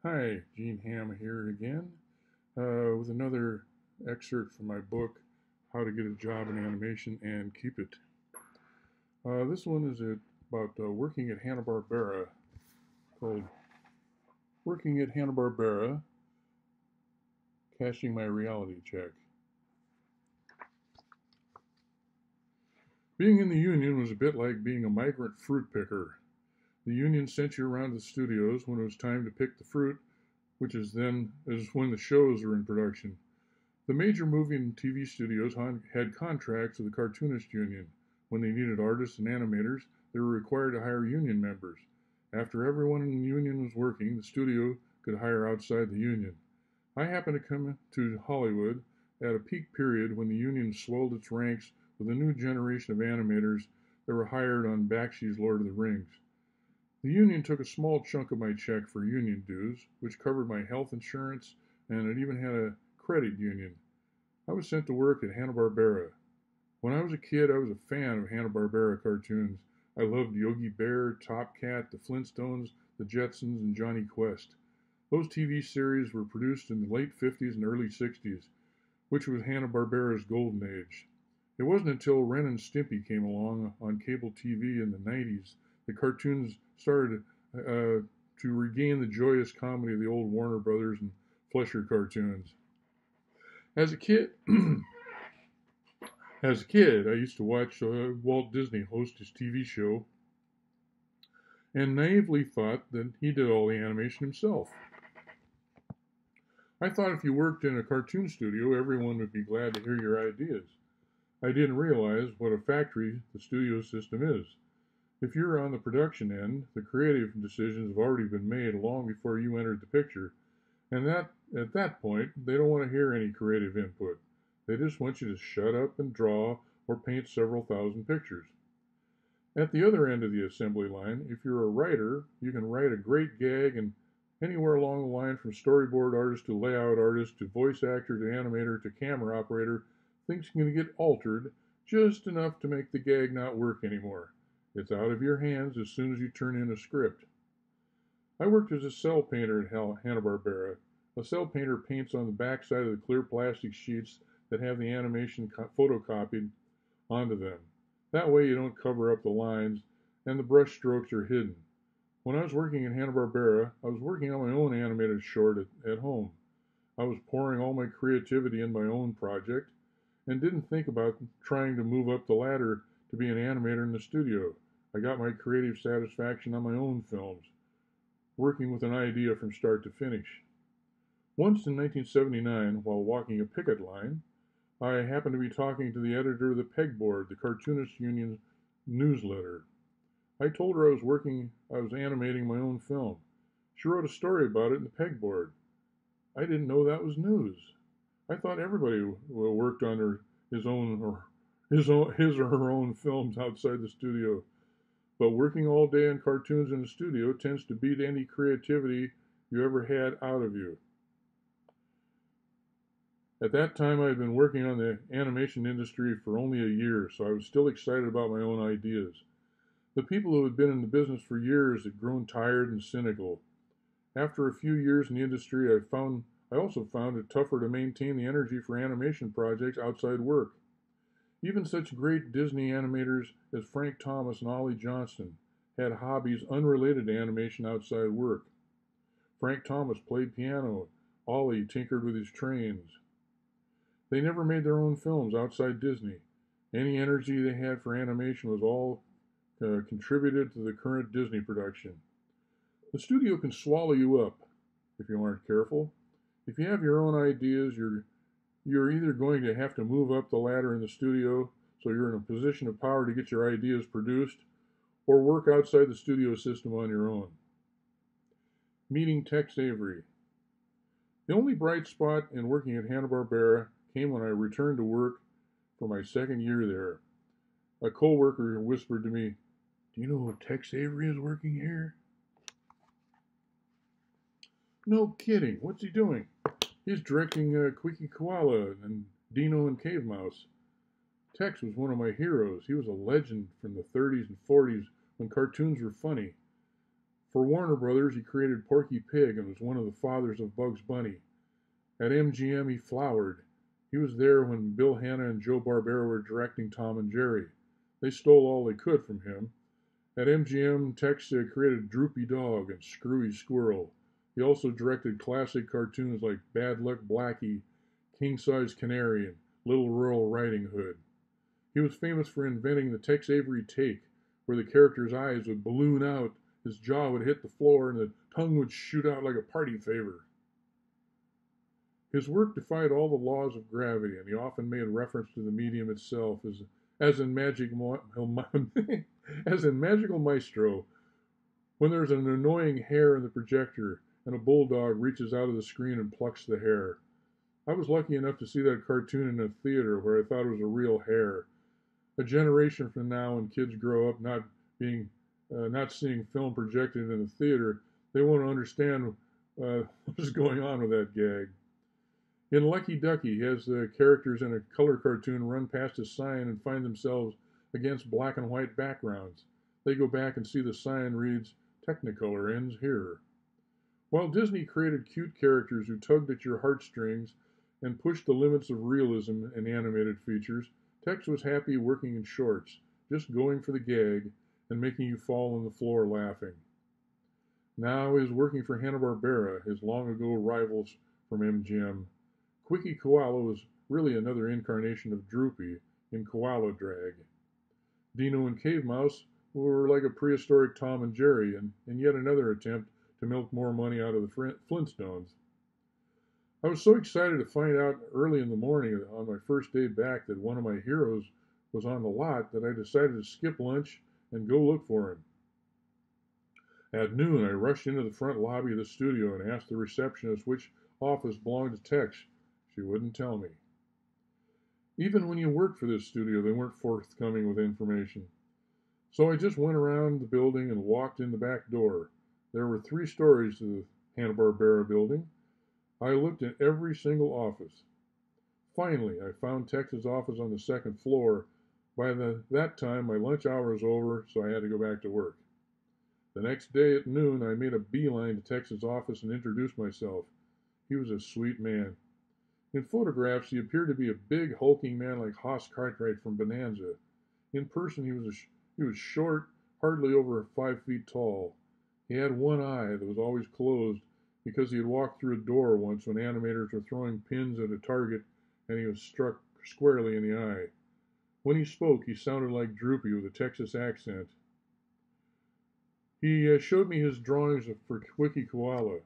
Hi, Gene Hamm here again with another excerpt from my book, How to Get a Job in Animation and Keep It. This one is about working at Hanna Barbera, called Working at Hanna Barbera, Cashing My Reality Check. Being in the union was a bit like being a migrant fruit picker. The union sent you around the studios when it was time to pick the fruit, which is when the shows are in production. The major movie and TV studios had contracts with the cartoonist union. When they needed artists and animators, they were required to hire union members. After everyone in the union was working, the studio could hire outside the union. I happened to come to Hollywood at a peak period when the union swelled its ranks with a new generation of animators that were hired on Bakshi's Lord of the Rings. The union took a small chunk of my check for union dues, which covered my health insurance, and it even had a credit union. I was sent to work at Hanna Barbera. When I was a kid, I was a fan of Hanna Barbera cartoons. I loved Yogi Bear, Top Cat, the Flintstones, the Jetsons, and Johnny Quest. Those TV series were produced in the late 50s and early 60s, which was Hanna Barbera's golden age. It wasn't until Ren and Stimpy came along on cable TV in the 90s that cartoons started to regain the joyous comedy of the old Warner Brothers and Fleischer cartoons. As a kid, I used to watch Walt Disney host his TV show and naively thought that he did all the animation himself. I thought if you worked in a cartoon studio, everyone would be glad to hear your ideas. I didn't realize what a factory the studio system is. If you're on the production end, the creative decisions have already been made long before you entered the picture, and at that point, they don't want to hear any creative input. They just want you to shut up and draw or paint several thousand pictures. At the other end of the assembly line, if you're a writer, you can write a great gag, and anywhere along the line from storyboard artist to layout artist to voice actor to animator to camera operator, things can get altered just enough to make the gag not work anymore. It's out of your hands as soon as you turn in a script. I worked as a cell painter at Hanna Barbera. A cell painter paints on the backside of the clear plastic sheets that have the animation photocopied onto them. That way you don't cover up the lines and the brush strokes are hidden. When I was working at Hanna Barbera, I was working on my own animated short at home. I was pouring all my creativity in my own project and didn't think about trying to move up the ladder to be an animator in the studio. I got my creative satisfaction on my own films, working with an idea from start to finish. Once in 1979, while walking a picket line, I happened to be talking to the editor of the Pegboard, the Cartoonist Union's newsletter. I told her I was animating my own film. She wrote a story about it in the Pegboard. I didn't know that was news. I thought everybody worked on his or her own films outside the studio. But working all day on cartoons in the studio tends to beat any creativity you ever had out of you. At that time, I had been working on the animation industry for only a year, so I was still excited about my own ideas. The people who had been in the business for years had grown tired and cynical. After a few years in the industry, I also found it tougher to maintain the energy for animation projects outside work. Even such great Disney animators as Frank Thomas and Ollie Johnston had hobbies unrelated to animation outside work. Frank Thomas played piano. Ollie tinkered with his trains. They never made their own films outside Disney. Any energy they had for animation was all contributed to the current Disney production. The studio can swallow you up if you aren't careful. If you have your own ideas, you're either going to have to move up the ladder in the studio so you're in a position of power to get your ideas produced, or work outside the studio system on your own. Meeting Tex Avery. The only bright spot in working at Hanna Barbera came when I returned to work for my second year there. A co-worker whispered to me, "Do you know Tex Avery is working here?" "No kidding. What's he doing?" "He's directing Quickie Koala and Dino and Cave Mouse." Tex was one of my heroes. He was a legend from the 30s and 40s when cartoons were funny. For Warner Brothers, he created Porky Pig and was one of the fathers of Bugs Bunny. At MGM, he flowered. He was there when Bill Hanna and Joe Barbera were directing Tom and Jerry. They stole all they could from him. At MGM, Tex created Droopy Dog and Screwy Squirrel. He also directed classic cartoons like Bad Luck Blackie, King Size Canary, and Little Rural Riding Hood. He was famous for inventing the Tex Avery take, where the character's eyes would balloon out, his jaw would hit the floor, and the tongue would shoot out like a party favor. His work defied all the laws of gravity, and he often made reference to the medium itself, as in Magical Maestro, when there's an annoying hair in the projector and a bulldog reaches out of the screen and plucks the hair. I was lucky enough to see that cartoon in a theater where I thought it was a real hair. A generation from now, when kids grow up not seeing film projected in the theater, they won't understand what's going on with that gag. In Lucky Ducky, he has the characters in a color cartoon run past a sign and find themselves against black and white backgrounds. They go back and see the sign reads, "Technicolor ends here." While Disney created cute characters who tugged at your heartstrings and pushed the limits of realism in animated features, Tex was happy working in shorts, just going for the gag and making you fall on the floor laughing. Now he's working for Hanna Barbera, his long-ago rivals from MGM. Quickie Koala was really another incarnation of Droopy in Koala drag. Dino and Cave Mouse were like a prehistoric Tom and Jerry, and yet another attempt to milk more money out of the Flintstones. I was so excited to find out early in the morning on my first day back that one of my heroes was on the lot that I decided to skip lunch and go look for him. At noon, I rushed into the front lobby of the studio and asked the receptionist which office belonged to Tex. She wouldn't tell me. Even when you worked for this studio, they weren't forthcoming with information. So I just went around the building and walked in the back door. There were 3 stories to the Hanna-Barbera building. I looked at every single office. Finally, I found Tex's office on the 2nd floor. By that time, my lunch hour was over, so I had to go back to work. The next day at noon, I made a beeline to Tex's office and introduced myself. He was a sweet man. In photographs, he appeared to be a big, hulking man like Hoss Cartwright from Bonanza. In person, he was short, hardly over 5 feet tall. He had one eye that was always closed because he had walked through a door once when animators were throwing pins at a target and he was struck squarely in the eye. When he spoke, he sounded like Droopy with a Texas accent. He showed me his drawings for Quickie Koala.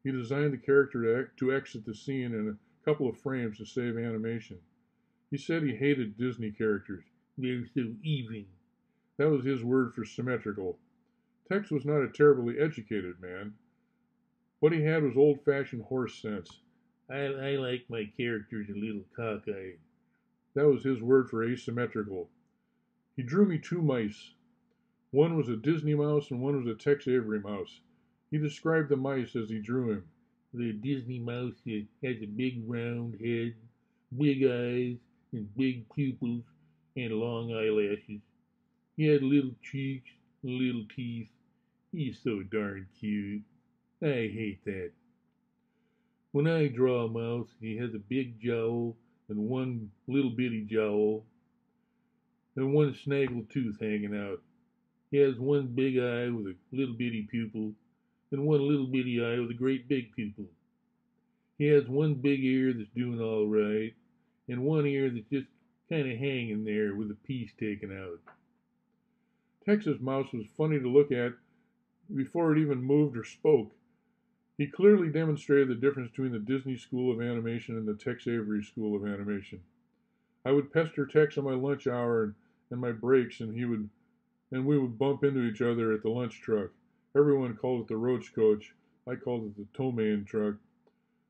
He designed the character to exit the scene in a couple of frames to save animation. He said he hated Disney characters. They're so even. That was his word for symmetrical. Tex was not a terribly educated man. What he had was old-fashioned horse sense. I like my characters a little cockeyed. That was his word for asymmetrical. He drew me 2 mice. One was a Disney mouse and one was a Tex Avery mouse. He described the mice as he drew him. The Disney mouse has a big round head, big eyes, and big pupils, and long eyelashes. He had little cheeks and little teeth. He's so darn cute. I hate that. When I draw a mouse, he has a big jowl and one little bitty jowl and one snaggle tooth hanging out. He has one big eye with a little bitty pupil and one little bitty eye with a great big pupil. He has one big ear that's doing all right and one ear that's just kind of hanging there with a piece taken out. Tex's mouse was funny to look at before it even moved or spoke. He clearly demonstrated the difference between the Disney School of Animation and the Tex Avery School of Animation. I would pester Tex on my lunch hour and my breaks, and we would bump into each other at the lunch truck. Everyone called it the Roach Coach. I called it the Tow-Man truck.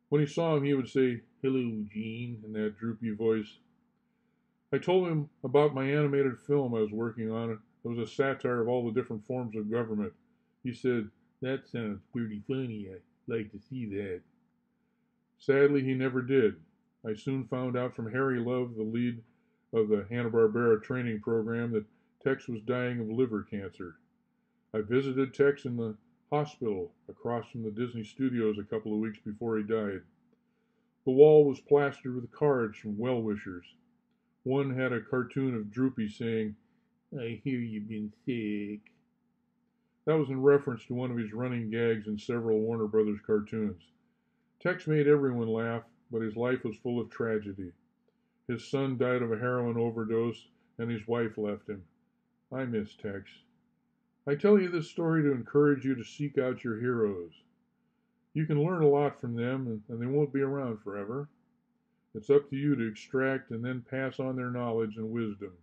When he saw him, he would say, "Hello, Gene," in that droopy voice. I told him about my animated film I was working on. It was a satire of all the different forms of government. He said, "That sounds pretty funny. I'd like to see that." Sadly, he never did. I soon found out from Harry Love, the lead of the Hanna-Barbera training program, that Tex was dying of liver cancer. I visited Tex in the hospital across from the Disney Studios a couple of weeks before he died. The wall was plastered with cards from well-wishers. One had a cartoon of Droopy saying, "I hear you've been sick." That was in reference to one of his running gags in several Warner Brothers cartoons. Tex made everyone laugh, but his life was full of tragedy. His son died of a heroin overdose, and his wife left him. I miss Tex. I tell you this story to encourage you to seek out your heroes. You can learn a lot from them, and they won't be around forever. It's up to you to extract and then pass on their knowledge and wisdom.